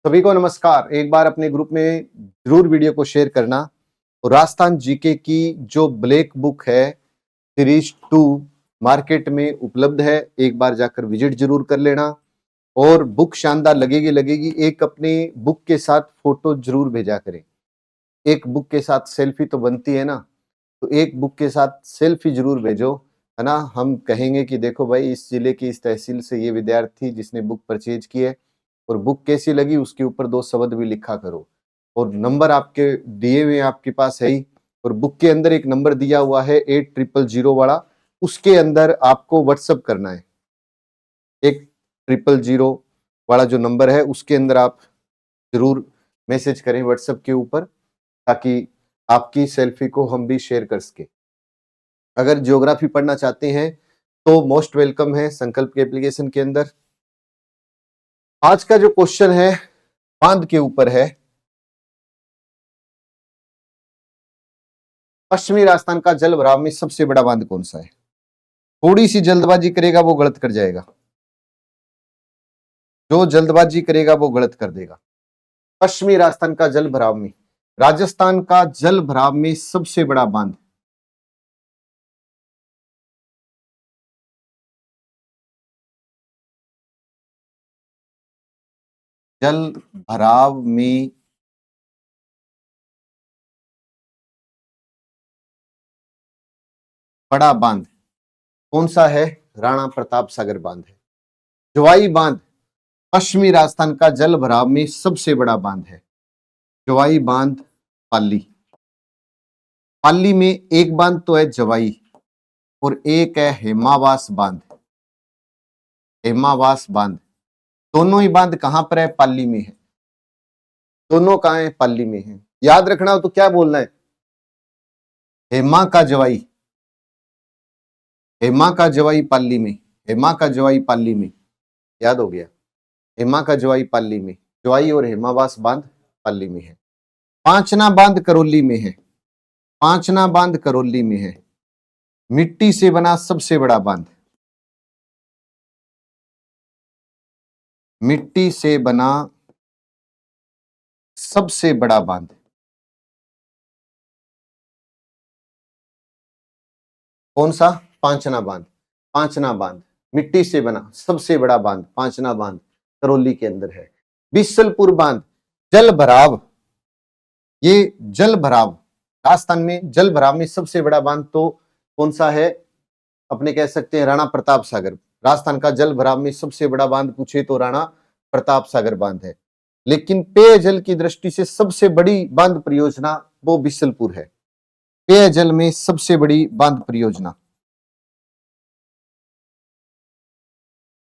सभी को नमस्कार। एक बार अपने ग्रुप में जरूर वीडियो को शेयर करना। और राजस्थान जीके की जो ब्लैक बुक है सीरीज 2 मार्केट में उपलब्ध है, एक बार जाकर विजिट जरूर कर लेना। और बुक शानदार लगेगी। एक अपनी बुक के साथ फोटो जरूर भेजा करें। एक बुक के साथ सेल्फी तो बनती है ना, तो एक बुक के साथ सेल्फी जरूर भेजो, है ना। हम कहेंगे कि देखो भाई, इस जिले की इस तहसील से ये विद्यार्थी जिसने बुक परचेज की है, और बुक कैसी लगी उसके ऊपर 2 शब्द भी लिखा करो। और नंबर आपके दिए हुए आपके पास है ही, और बुक के अंदर एक नंबर दिया हुआ है 8000 वाला, उसके अंदर आपको व्हाट्सअप करना है। 8000 वाला जो नंबर है उसके अंदर आप जरूर मैसेज करें व्हाट्सएप के ऊपर, ताकि आपकी सेल्फी को हम भी शेयर कर सके। अगर ज्योग्राफी पढ़ना चाहते हैं तो मोस्ट वेलकम है संकल्प के एप्लीकेशन के अंदर। आज का जो क्वेश्चन है बांध के ऊपर है। पश्चिमी राजस्थान का जल भराव में सबसे बड़ा बांध कौन सा है? थोड़ी सी जल्दबाजी करेगा वो गलत कर जाएगा, जो जल्दबाजी करेगा वो गलत कर देगा। पश्चिमी राजस्थान का जल भराव में, राजस्थान का जल भराव में सबसे बड़ा बांध, जल भराव में बड़ा बांध कौन सा है? राणा प्रताप सागर बांध है। जोवाई बांध पश्चिमी राजस्थान का जल भराव में सबसे बड़ा बांध है। जोवाई बांध पाली। पाली में एक बांध तो है जवाई, और एक है हेमावास बांध। हेमावास बांध, दोनों ही बांध कहां पर है? पाली में है। दोनों कहां है? पाली में है। याद रखना हो तो क्या बोलना है? हेमा का जवाई, हेमा का जवाई पाली में, हेमा का जवाई पाली में। याद हो गया? हेमा का जवाई पाली में, जवाई और हेमावास बांध पाली में है। पांचना बांध करौली में है। पांचना बांध करौली में है। मिट्टी से बना सबसे बड़ा बांध, मिट्टी से बना सबसे बड़ा बांध कौन सा? पांचना बांध। पांचना बांध मिट्टी से बना सबसे बड़ा बांध, पांचना बांध करौली के अंदर है। बिसलपुर बांध जल भराव, ये जल भराव राजस्थान में जल भराव में सबसे बड़ा बांध तो कौन सा है? अपने कह सकते हैं राणा प्रताप सागर। राजस्थान का जल भराव में सबसे बड़ा बांध पूछे तो राणा प्रताप सागर बांध है। लेकिन पेयजल की दृष्टि से सबसे बड़ी बांध परियोजना वो बिसलपुर है। पेयजल में सबसे बड़ी बांध परियोजना,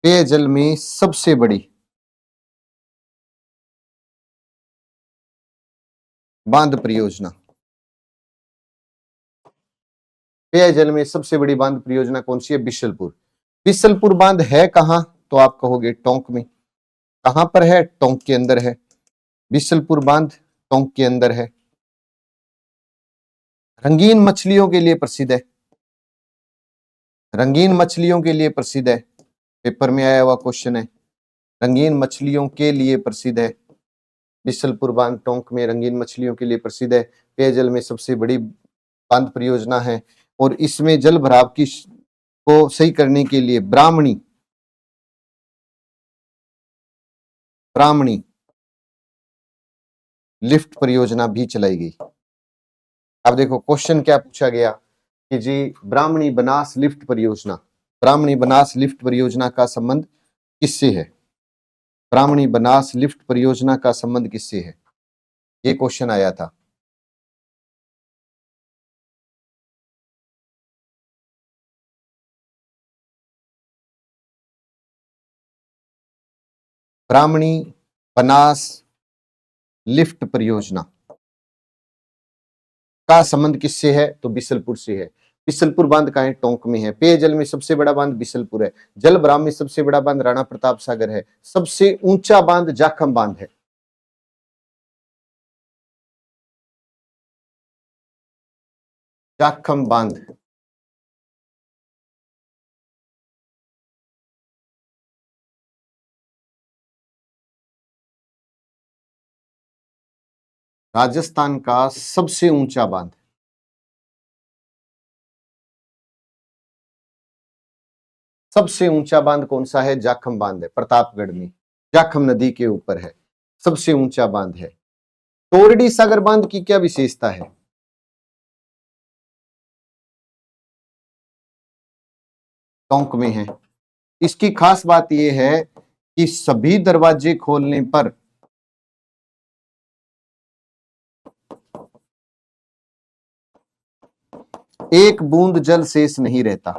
पेयजल में सबसे बड़ी बांध परियोजना, पेयजल में सबसे बड़ी बांध परियोजना कौन सी है? बिशलपुर। बिशलपुर बांध है कहां? तो आप कहोगे टोंक में। कहां पर है? टोंक के अंदर है। बिशलपुर बांध टोंक के अंदर है। रंगीन मछलियों के लिए प्रसिद्ध है। रंगीन मछलियों के लिए प्रसिद्ध है। पेपर में आया हुआ क्वेश्चन है। रंगीन मछलियों के लिए प्रसिद्ध है। बिशलपुर बांध टोंक में रंगीन मछलियों के लिए प्रसिद्ध है। पेयजल में सबसे बड़ी बांध परियोजना है। और इसमें जल भराव की को सही करने के लिए ब्राह्मणी, ब्राह्मणी लिफ्ट परियोजना भी चलाई गई। अब देखो क्वेश्चन क्या पूछा गया कि जी ब्राह्मणी बनास लिफ्ट परियोजना, ब्राह्मणी बनास लिफ्ट परियोजना का संबंध किससे है? ब्राह्मणी बनास लिफ्ट परियोजना का संबंध किससे है? ये क्वेश्चन आया था। ब्राह्मणी बनास लिफ्ट परियोजना का संबंध किससे है? तो बिसलपुर से है। बिसलपुर बांध का है? टोंक में है। पेयजल में सबसे बड़ा बांध बिसलपुर है। जल भराव में सबसे बड़ा बांध राणा प्रताप सागर है। सबसे ऊंचा बांध जाखम बांध है। जाखम बांध, राजस्थान का सबसे ऊंचा बांध। सबसे ऊंचा बांध कौन सा है? जाखम बांध है, प्रतापगढ़ में, जाखम नदी के ऊपर है, सबसे ऊंचा बांध है। तोरडी सागर बांध की क्या विशेषता है? टोंक में है। इसकी खास बात यह है कि सभी दरवाजे खोलने पर एक बूंद जल शेष नहीं रहता।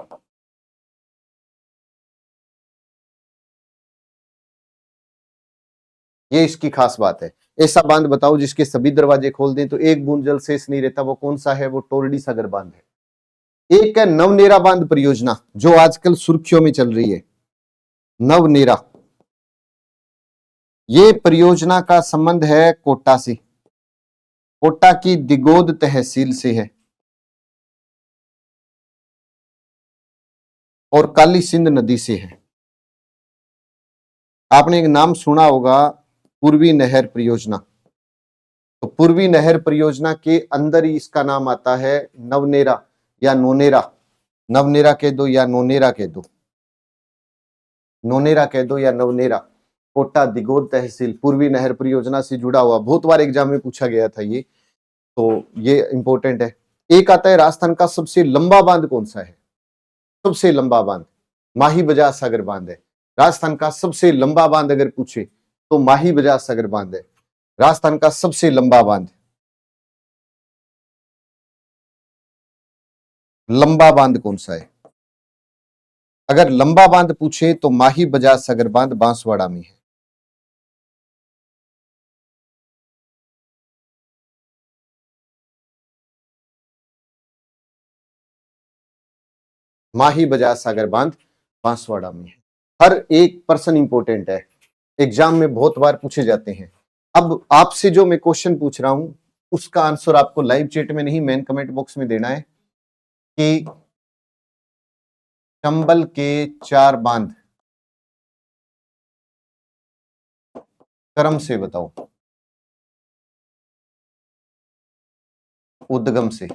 ये इसकी खास बात है। ऐसा बांध बताओ जिसके सभी दरवाजे खोल दें तो एक बूंद जल शेष नहीं रहता, वो कौन सा है? वो टोरडी सागर बांध है। एक है नवनेरा बांध परियोजना, जो आजकल सुर्खियों में चल रही है, नवनेरा। ये परियोजना का संबंध है कोटा से, कोटा की दिगोद तहसील से है, और काली सिंध नदी से है। आपने एक नाम सुना होगा, पूर्वी नहर परियोजना। तो पूर्वी नहर परियोजना के अंदर ही इसका नाम आता है नवनेरा या नोनेरा। नवनेरा कह दो या नोनेरा कह दो, नोनेरा कह दो या नवनेरा। कोटा दिगोद तहसील पूर्वी नहर परियोजना से जुड़ा हुआ, बहुत बार एग्जाम में पूछा गया था ये, तो ये इंपॉर्टेंट है। एक आता है राजस्थान का सबसे लंबा बांध कौन सा है? सबसे लंबा बांध माही बजाज सागर बांध है। राजस्थान का सबसे लंबा बांध अगर पूछे तो माही बजाज सागर बांध है, राजस्थान का सबसे लंबा बांध। लंबा बांध कौन सा है? अगर लंबा बांध पूछे तो माही बजाज सागर बांध बांसवाड़ा में है। माही बजाज सागर बांध बांसवाड़ा में है। हर एक पर्सन इंपॉर्टेंट है, एग्जाम में बहुत बार पूछे जाते हैं। अब आपसे जो मैं क्वेश्चन पूछ रहा हूं उसका आंसर आपको लाइव चैट में नहीं, मेन कमेंट बॉक्स में देना है कि चंबल के 4 बांध क्रम से बताओ, उद्गम से।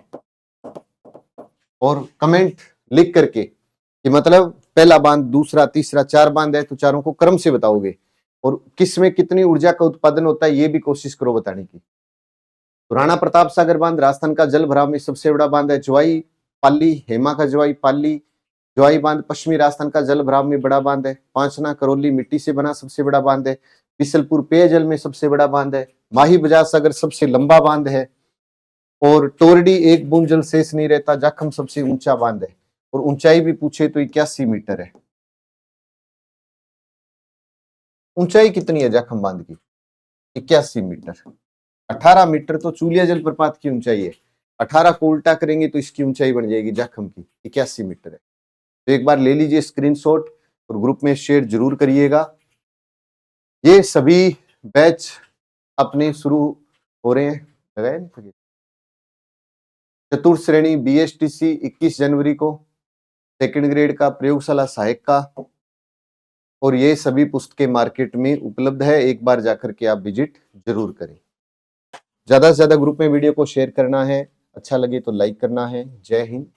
और कमेंट लिख करके कि मतलब पहला बांध, दूसरा, तीसरा, 4 बांध है तो चारों को क्रम से बताओगे, और किसमें कितनी ऊर्जा का उत्पादन होता है ये भी कोशिश करो बताने की। तो राणा प्रताप सागर बांध राजस्थान का जल भराव में सबसे बड़ा बांध है। ज्वाई पाली, हेमा का ज्वाई पाली ज्वाई बांध पश्चिमी राजस्थान का जल भराव में बड़ा बांध है। पांचना करौली मिट्टी से बना सबसे बड़ा बांध है। बिसलपुर पेयजल में सबसे बड़ा बांध है। माही बजाज सागर सबसे लंबा बांध है। और टोरडी एक बूंद जल शेष नहीं रहता, जाखम सबसे ऊंचा बांध है, और ऊंचाई भी पूछे तो 81 मीटर है। ऊंचाई कितनी है जाखम बांध की? 81 मीटर। 18 मीटर तो चूलिया जलप्रपात की ऊंचाई है, 18 को उल्टा करेंगे तो इसकी ऊंचाई बन जाएगी जाखम की 81 मीटर है। तो एक बार ले लीजिए स्क्रीनशॉट और ग्रुप में शेयर जरूर करिएगा। ये सभी बैच अपने शुरू हो रहे हैं। चतुर्थ श्रेणी BSTC 21 जनवरी को, सेकंड ग्रेड का प्रयोगशाला सहायक का, और ये सभी पुस्तकें मार्केट में उपलब्ध है, एक बार जाकर के आप विजिट जरूर करें। ज्यादा से ज्यादा ग्रुप में वीडियो को शेयर करना है, अच्छा लगे तो लाइक करना है। जय हिंद।